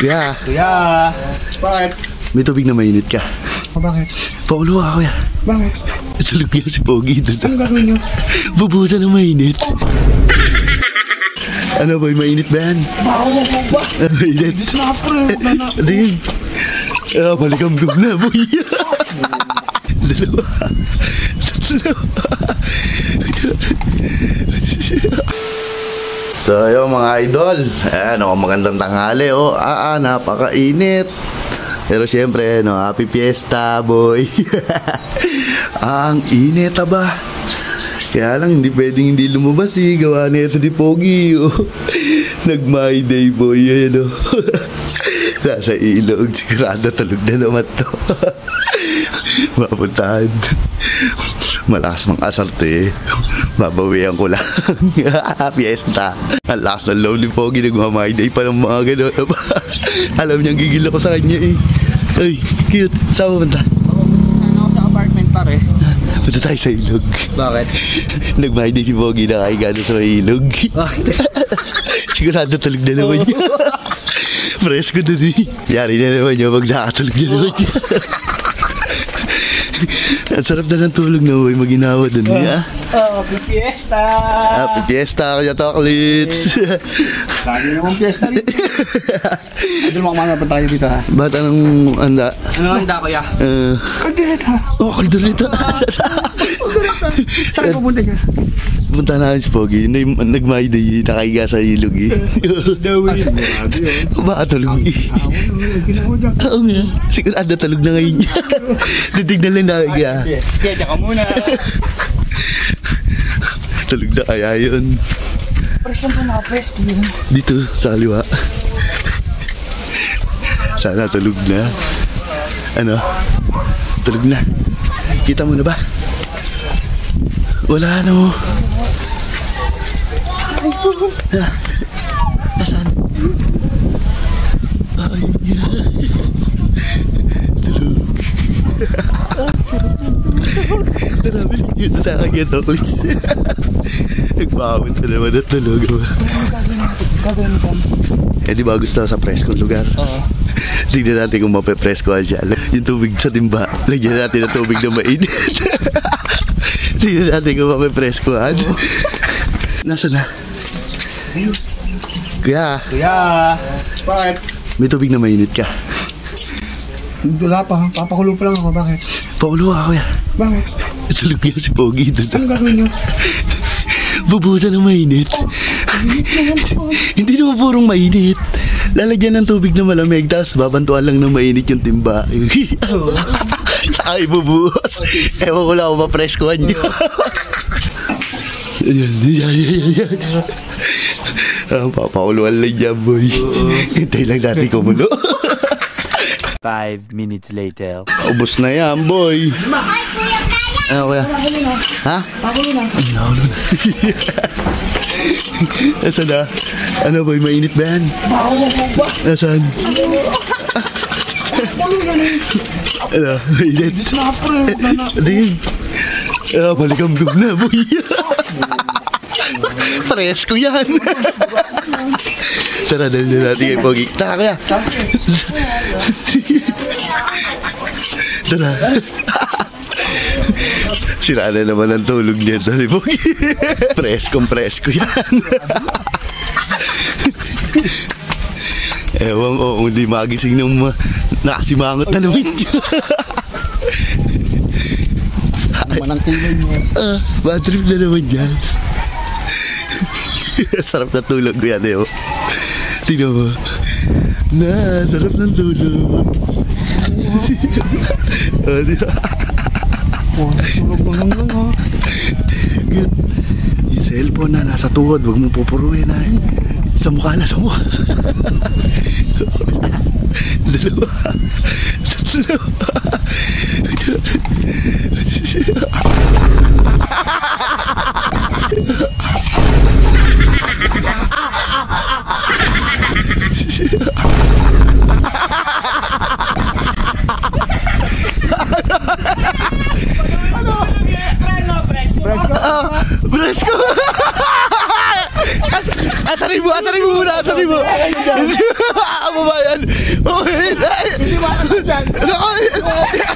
Kuya. Kuya. Bakit? May tubig na mainit ka. Bakit? Paulo ka, kuya. Bakit? Tulog niya si Pogi doon. Anong gagawin niyo? Bubusan ng mainit. Ano boy, mainit ba yan? Bako mo ba? Mainit. Hindi na pre. Ano yun? Malikam-gam na boy. Dalawa. So yun mga idol, ayan o, magandang tanghali o. Napakainit. Pero syempre, no, happy fiesta boy. Ang init ba? Kaya lang hindi pwedeng hindi lumabas gawa na ito ni Pogi Nag-my day boy yan Nasa ilog, sigurado tulog na naman to. Mapuntahan. Malakas mang asarte babawian ko lang. Fiesta. Ang lakas ng love ni Pogi, nagmamay day pa ng mga gano'n. Alam niyang gigil ako sa kanya Ay, cute. Saan mo punta? Ako sa apartment pare. Punta tayo sa ilog. Bakit? Nagmay day si Pogi na kaigano sa ilog. Sigurado tulog na naman niya. Presko doon Yari na naman niya pag nakatulog na naman niya. Ang sarap na ng tulog na boy, maginawa dun Happy fiesta! Happy fiesta, Kuya Toklits! Lagi naman fiesta rin. Idol mo kumama pa tayo dito ha? Ba't anong handa? Anong handa kuya? Kaldereta! Kaldereta! Saan pupunta ka? Punta namin si Pogi, nag-my day, nakaiga sa ilog Dawin mo, baka tulog Oo nga, sigurado tulog na ngayon niya. Titignan lang nakaiga. Kaya ka muna. Tulog na kaya yun. Pero saan pa nakapresko yun? Dito, sa kaliwa. Sana tulog na. Ano? Tulog na. Kita mo na ba? Wala na mo. Nasaan? Ay, tulog. Marami lang yun na Kuya Toklits. Nagpahawin na naman at tulog. Gagawin mo ba? Di ba gusto sa preskong lugar? Oo. Tignan natin kung mape-preskohan siya. Yung tubig sa timba, lagyan natin ng tubig na mainit. Tignan natin kung mape-preskohan. Nasaan na? Kuya. Kuya. Bakit? May tubig na mainit ka. Wala pa, papakulo pa lang ako. Bakit? Paulo ka, kuya. Bakit? Tulog niya si Pogi doon. Anong gagawin niyo? Bubusan ng mainit. Hindi naman purong mainit. Lalagyan ng tubig na malamig, tapos babantuan lang ng mainit yung timba. Saka ibubuhos. Ewan ko lang kung mapreskohan niyo. Yan. Papakuluan lang niya, boy. Hintay lang natin kumulo. 5 minutes later. Ubus na yan, boy. Ano, kuya? Ha? Pakulo na. Ano? Nasaan na? Ano, boy? Mainit ba yan? Bako mo ba? Nasaan? Pakulo na rin. Ano? Mainit? Hindi na pre. Ano yun? Malikam-gam na, boy. Presko yan. Tara, dali na natin kay Pogi. Tara, kuya. Tara. Sira na naman ang tulog niya ni Pogi. Presko yan. Ewan ko kung di magising ng nakasimangot na naman niya. Manang tulog mo. Bad trip na naman dyan. Sarap na tulog ko yan Tingnan mo. Sarap ng tulog. Tulog mo lang Good. Yung cellphone na nasa tuhod, huwag mong pupuruin Sa mukha na, sa mukha. Dalawa. Presko! Asarin mo muna, asarin mo! Ano ba yan? yan.